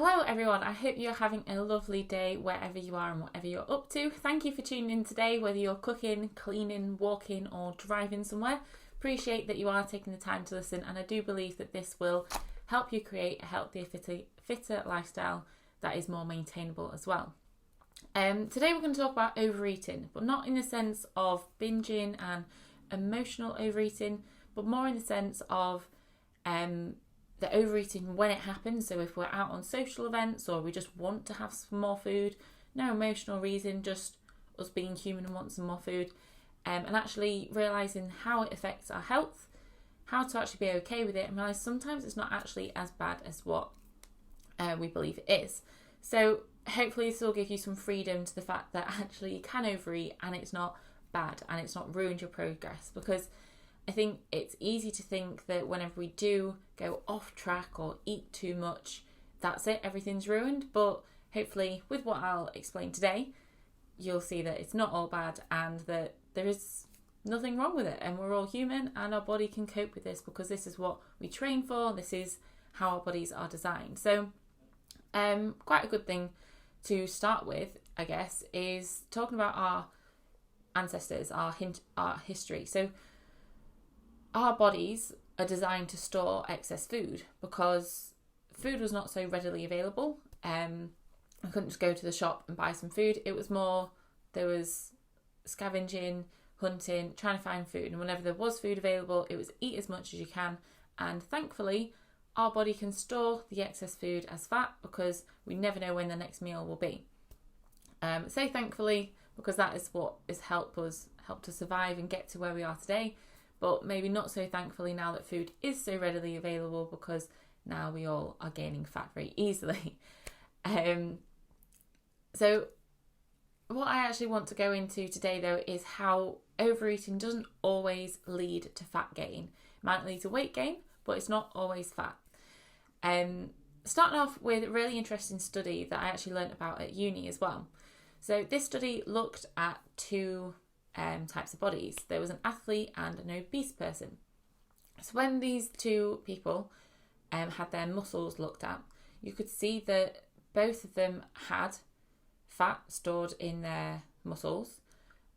Hello everyone, I hope you're having a lovely day wherever you are and whatever you're up to. Thank you for tuning in today, whether you're cooking, cleaning, walking or driving somewhere. Appreciate that you are taking the time to listen, and I do believe that this will help you create a healthier, fitter lifestyle that is more maintainable as well. Today we're going to talk about overeating, but not in the sense of binging and emotional overeating, but more in the sense of the overeating when it happens. So if we're out on social events or we just want to have some more food, no emotional reason, just us being human and want some more food, and actually realising how it affects our health, how to actually be okay with it, and realise sometimes it's not actually as bad as what we believe it is. So hopefully this will give you some freedom to the fact that actually you can overeat and it's not bad and it's not ruined your progress, because I think it's easy to think that whenever we do go off track or eat too much, that's it, everything's ruined. But hopefully with what I'll explain today, you'll see that it's not all bad and that there is nothing wrong with it, and we're all human and our body can cope with this because this is what we train for, this is how our bodies are designed. So quite a good thing to start with, I guess, is talking about our ancestors, our history. So our bodies are designed to store excess food because food was not so readily available. I couldn't just go to the shop and buy some food. It was more, there was scavenging, hunting, trying to find food. And whenever there was food available, it was eat as much as you can. And thankfully, our body can store the excess food as fat because we never know when the next meal will be. Say thankfully, because that is what has helped us survive and get to where we are today. But maybe not so thankfully now that food is so readily available, because now we all are gaining fat very easily. So what I actually want to go into today though is how overeating doesn't always lead to fat gain. It might lead to weight gain, but it's not always fat. Starting off with a really interesting study that I actually learned about at uni as well. So this study looked at two types of bodies. There was an athlete and an obese person. So when these two people had their muscles looked at, you could see that both of them had fat stored in their muscles,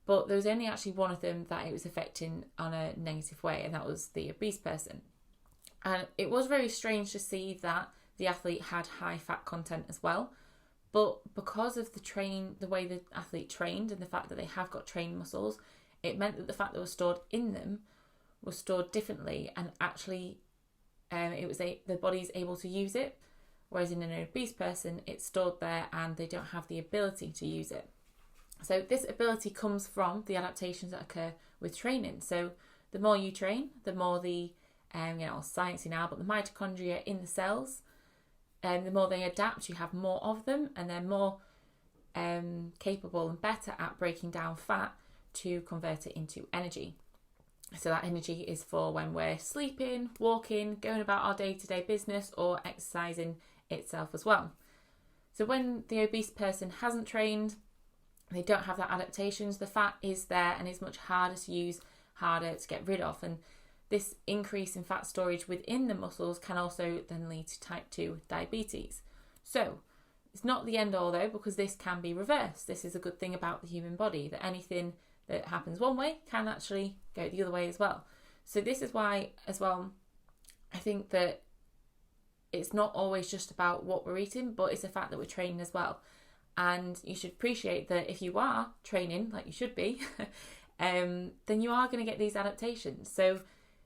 but there was only actually one of them that it was affecting on a negative way, and that was the obese person. And it was very strange to see that the athlete had high fat content as well. But because of the way the athlete trained and the fact that they have got trained muscles, it meant that the fat that was stored in them was stored differently, and actually the body's able to use it, whereas in an obese person it's stored there and they don't have the ability to use it. So this ability comes from the adaptations that occur with training. So the more you train, the more the sciencey now, but the mitochondria in the cells, the more they adapt, you have more of them, and they're more capable and better at breaking down fat to convert it into energy. So that energy is for when we're sleeping, walking, going about our day-to-day business, or exercising itself as well. So when the obese person hasn't trained, they don't have that adaptations, the fat is there and is much harder to use, harder to get rid of. And this increase in fat storage within the muscles can also then lead to type 2 diabetes. So it's not the end all though, because this can be reversed. This is a good thing about the human body, that anything that happens one way can actually go the other way as well. So this is why as well, I think that it's not always just about what we're eating, but it's the fact that we're training as well. And you should appreciate that if you are training like you should be, then you are going to get these adaptations. So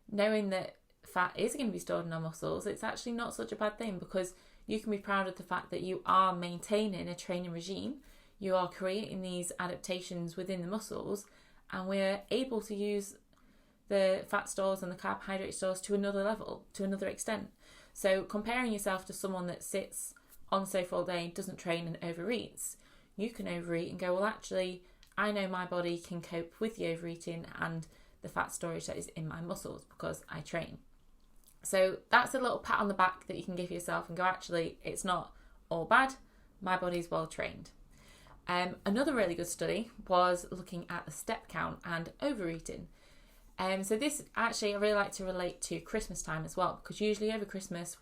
knowing that fat is going to be stored in our muscles, it's actually not such a bad thing, because you can be proud of the fact that you are maintaining a training regime, you are creating these adaptations within the muscles, and we're able to use the fat stores and the carbohydrate stores to another level, to another extent. So comparing yourself to someone that sits on the sofa all day, doesn't train and overeats, you can overeat and go, well actually, I know my body can cope with the overeating and the fat storage that is in my muscles because I train. So that's a little pat on the back that you can give yourself and go, actually, it's not all bad. My body's well trained. Another really good study was looking at the step count and overeating. So this actually I really like to relate to Christmas time as well, because usually over Christmas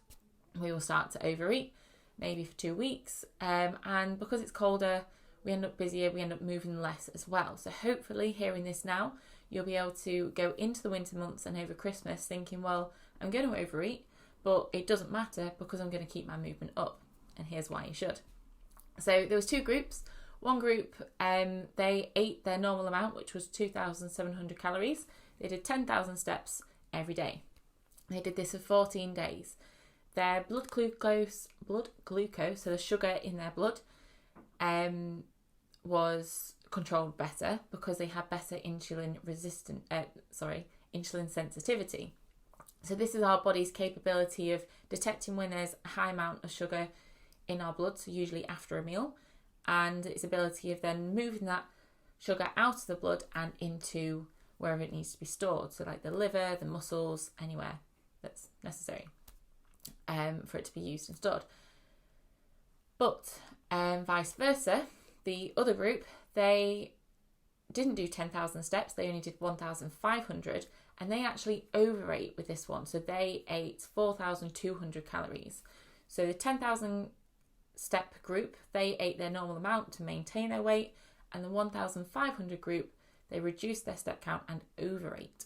we will start to overeat. maybe for 2 weeks. And because it's colder, we end up busier, we end up moving less as well. So hopefully hearing this now, you'll be able to go into the winter months and over Christmas thinking, well, I'm going to overeat, but it doesn't matter because I'm going to keep my movement up. And here's why you should. So there was 2 groups. One group, they ate their normal amount, which was 2,700 calories. They did 10,000 steps every day. They did this for 14 days. Their blood glucose, so the sugar in their blood, was controlled better because they had better insulin sensitivity. So this is our body's capability of detecting when there's a high amount of sugar in our blood, so usually after a meal, and its ability of then moving that sugar out of the blood and into wherever it needs to be stored, so like the liver, the muscles, anywhere that's necessary for it to be used and stored. But vice versa, the other group, they didn't do 10,000 steps, they only did 1,500, and they actually overate with this one. So they ate 4,200 calories. So the 10,000 step group, they ate their normal amount to maintain their weight, and the 1,500 group, they reduced their step count and overate.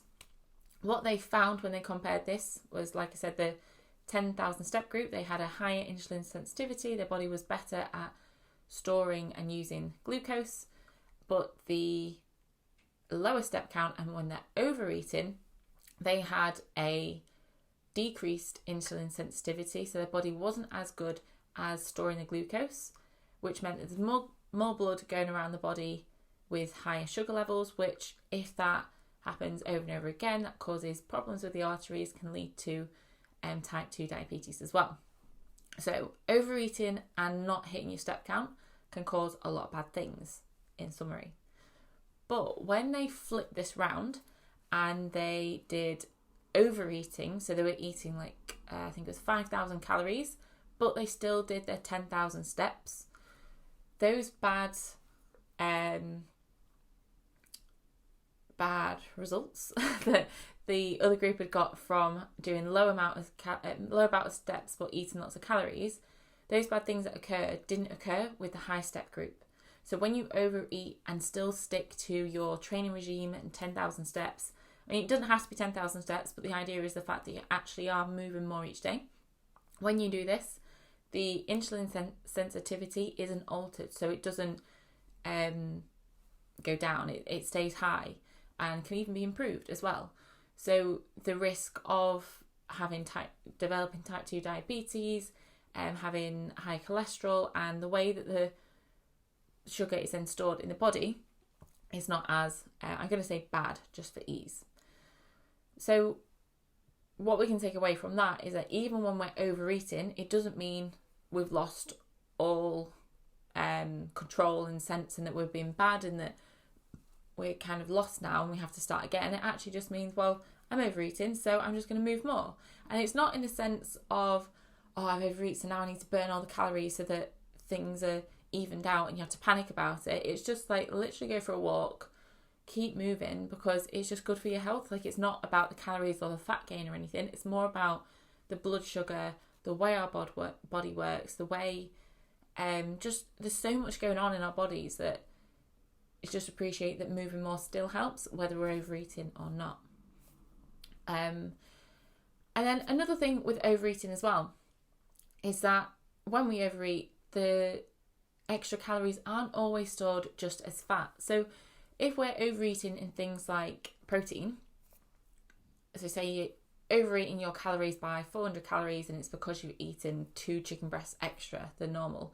What they found when they compared this was, like I said, the 10,000 step group, they had a higher insulin sensitivity, their body was better at storing and using glucose, but the lower step count, and when they're overeating, they had a decreased insulin sensitivity, so their body wasn't as good as storing the glucose, which meant that there's more blood going around the body with higher sugar levels, which, if that happens over and over again, that causes problems with the arteries, can lead to type 2 diabetes as well. So overeating and not hitting your step count can cause a lot of bad things, in summary. But when they flipped this round and they did overeating, so they were eating I think it was 5,000 calories, but they still did their 10,000 steps, those bad results that the other group had got from doing low amount of steps but eating lots of calories, those bad things that didn't occur with the high step group. So when you overeat and still stick to your training regime and 10,000 steps, I mean, it doesn't have to be 10,000 steps, but the idea is the fact that you actually are moving more each day. When you do this, the insulin sensitivity isn't altered, so it doesn't go down. It stays high and can even be improved as well. So the risk of developing type 2 diabetes, having high cholesterol, and the way that the sugar is then stored in the body is not as, I'm going to say bad, just for ease. So what we can take away from that is that even when we're overeating, it doesn't mean we've lost all control and sense and that we're being bad and that we're kind of lost now and we have to start again. It actually just means, well, I'm overeating, so I'm just going to move more. And it's not in the sense of, oh, I've overeaten, so now I need to burn all the calories so that things are evened out and you have to panic about it. It's just like literally go for a walk, keep moving, because it's just good for your health. Like, it's not about the calories or the fat gain or anything. It's more about the blood sugar, the way our body works, the way just there's so much going on in our bodies that it's just appreciate that moving more still helps, whether we're overeating or not. And then another thing with overeating as well is that when we overeat, the extra calories aren't always stored just as fat. So if we're overeating in things like protein, so say you're overeating your calories by 400 calories and it's because you've eaten 2 chicken breasts extra than normal,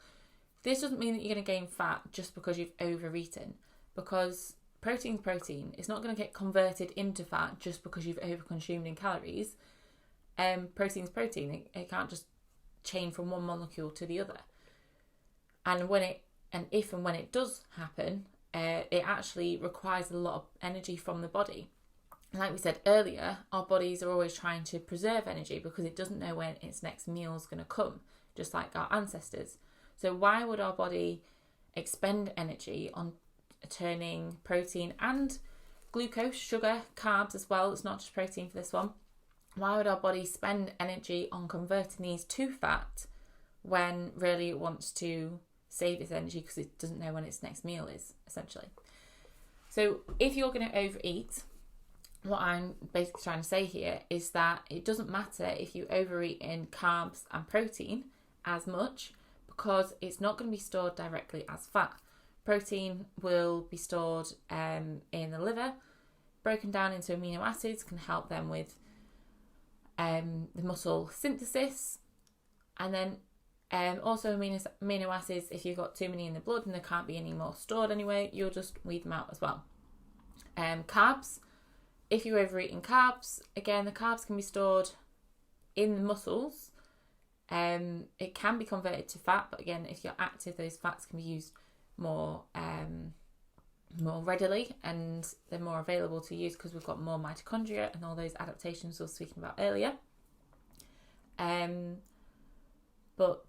this doesn't mean that you're going to gain fat just because you've overeaten, because protein's protein. It's not going to get converted into fat just because you've overconsumed in calories. Protein's protein. It can't just chain from one molecule to the other. And if and when it does happen, it actually requires a lot of energy from the body. And like we said earlier, our bodies are always trying to preserve energy because it doesn't know when its next meal is going to come, just like our ancestors. So why would our body expend energy on turning protein and glucose, sugar, carbs as well? It's not just protein for this one. Why would our body spend energy on converting these to fat when really it wants to save its energy because it doesn't know when its next meal is, essentially. So if you're going to overeat, what I'm basically trying to say here is that it doesn't matter if you overeat in carbs and protein as much, because it's not going to be stored directly as fat. Protein will be stored in the liver, broken down into amino acids, can help them with the muscle synthesis, and then also amino acids, if you've got too many in the blood and there can't be any more stored anyway, you'll just weed them out as well. Carbs, if you overeat in carbs, again, the carbs can be stored in the muscles. It can be converted to fat, but again, if you're active, those fats can be used more readily, and they're more available to use because we've got more mitochondria and all those adaptations we were speaking about earlier. But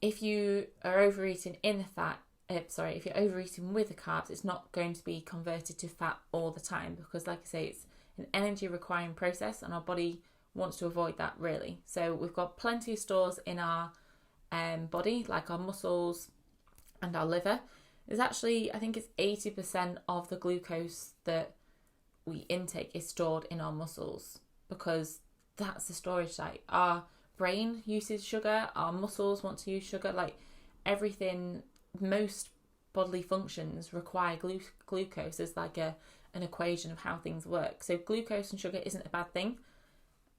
if you are overeating in the fat, if you're overeating with the carbs, it's not going to be converted to fat all the time, because like I say, it's an energy requiring process and our body wants to avoid that, really. So we've got plenty of stores in our body, like our muscles and our liver. There's actually, I think it's 80% of the glucose that we intake is stored in our muscles, because that's the storage site. Our brain uses sugar, our muscles want to use sugar, like everything, most bodily functions require glucose as like an equation of how things work. So glucose and sugar isn't a bad thing,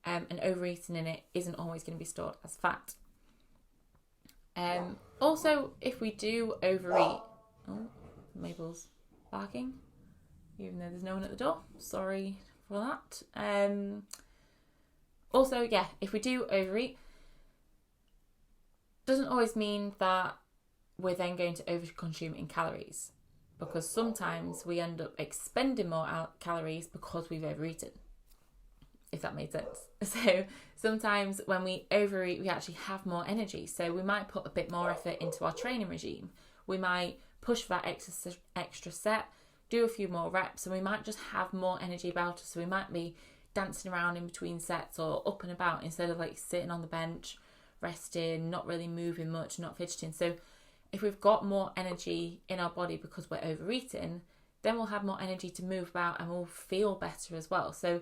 and overeating in it isn't always going to be stored as fat. Also, if we do overeat, Mabel's barking, even though there's no one at the door, sorry for that. Also, yeah, if we do overeat, doesn't always mean that we're then going to overconsume in calories, because sometimes we end up expending more calories because we've overeaten, if that made sense. So sometimes when we overeat, we actually have more energy. So we might put a bit more effort into our training regime. We might push for that extra set, do a few more reps, and we might just have more energy about us. So we might be dancing around in between sets or up and about instead of like sitting on the bench, resting, not really moving much, not fidgeting. So if we've got more energy in our body because we're overeating, then we'll have more energy to move about and we'll feel better as well. So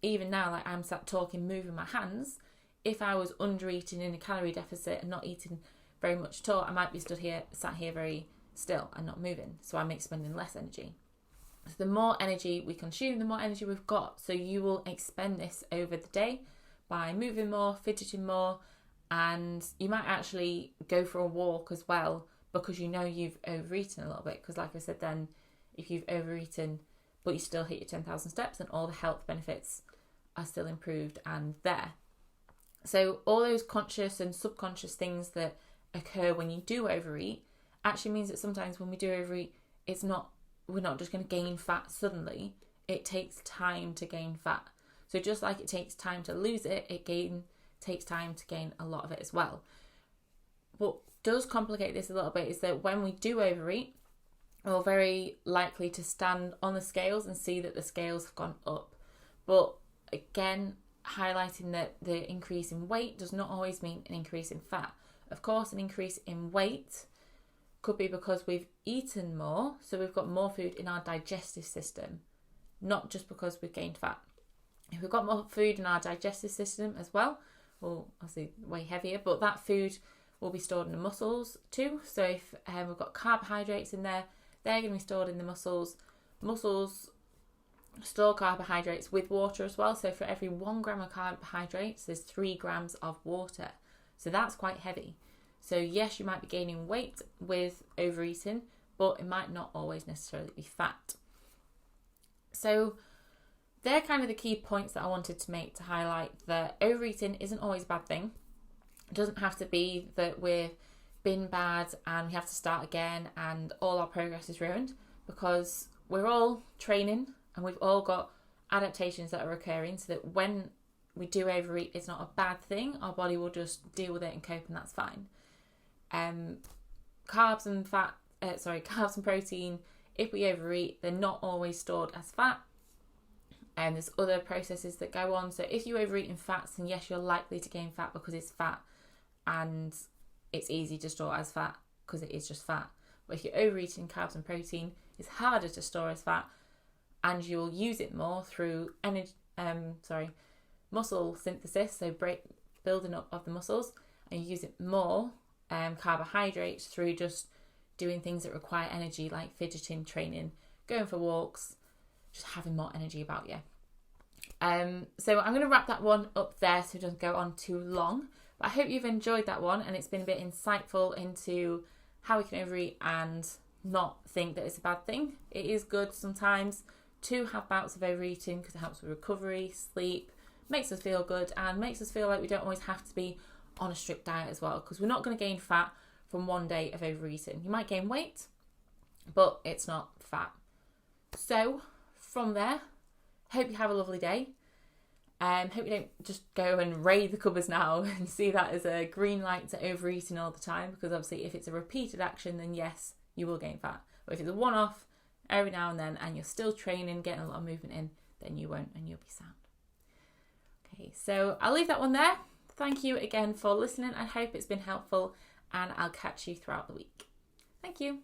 even now, like I'm sat talking, moving my hands, if I was undereating in a calorie deficit and not eating very much at all, I might be sat here very still and not moving. So I'm expending less energy. So the more energy we consume, the more energy we've got. So you will expend this over the day by moving more, fidgeting more, and you might actually go for a walk as well, because you know you've overeaten a little bit. Because like I said, then if you've overeaten but you still hit your 10,000 steps, and all the health benefits are still improved and there. So all those conscious and subconscious things that occur when you do overeat actually means that sometimes when we do overeat, we're not just going to gain fat suddenly. It takes time to gain fat. So just like it takes time to lose it, takes time to gain a lot of it as well. What does complicate this a little bit is that when we do overeat, we're very likely to stand on the scales and see that the scales have gone up. But again, highlighting that the increase in weight does not always mean an increase in fat. Of course, an increase in weight could be because we've eaten more, so we've got more food in our digestive system, not just because we've gained fat. If we've got more food in our digestive system as well, well, obviously way heavier, but that food will be stored in the muscles too. So if we've got carbohydrates in there, they're going to be stored in the muscles. Muscles store carbohydrates with water as well. So for every 1 gram of carbohydrates, there's 3 grams of water. So that's quite heavy. So yes, you might be gaining weight with overeating, but it might not always necessarily be fat. So they're kind of the key points that I wanted to make to highlight that overeating isn't always a bad thing. It doesn't have to be that we've been bad and we have to start again and all our progress is ruined, because we're all training and we've all got adaptations that are occurring, so that when we do overeat, it's not a bad thing. Our body will just deal with it and cope, and that's fine. Carbs and protein, if we overeat, they're not always stored as fat. And there's other processes that go on. So if you overeat in fats, then yes, you're likely to gain fat because it's fat and it's easy to store as fat because it is just fat. But if you're overeating carbs and protein, it's harder to store as fat, and you'll use it more through muscle synthesis, so building up of the muscles, and you use it more carbohydrates through just doing things that require energy, like fidgeting, training, going for walks, just having more energy about you. So I'm going to wrap that one up there so it doesn't go on too long. But I hope you've enjoyed that one, and it's been a bit insightful into how we can overeat and not think that it's a bad thing. It is good sometimes to have bouts of overeating because it helps with recovery, sleep, makes us feel good, and makes us feel like we don't always have to be on a strict diet as well, because we're not going to gain fat from one day of overeating. You might gain weight, but it's not fat. So from there, hope you have a lovely day. Hope you don't just go and raid the cupboards now and see that as a green light to overeating all the time, because obviously if it's a repeated action, then yes, you will gain fat. But if it's a one-off every now and then and you're still training, getting a lot of movement in, then you won't, and you'll be sound. Okay, so I'll leave that one there. Thank you again for listening. I hope it's been helpful, and I'll catch you throughout the week. Thank you.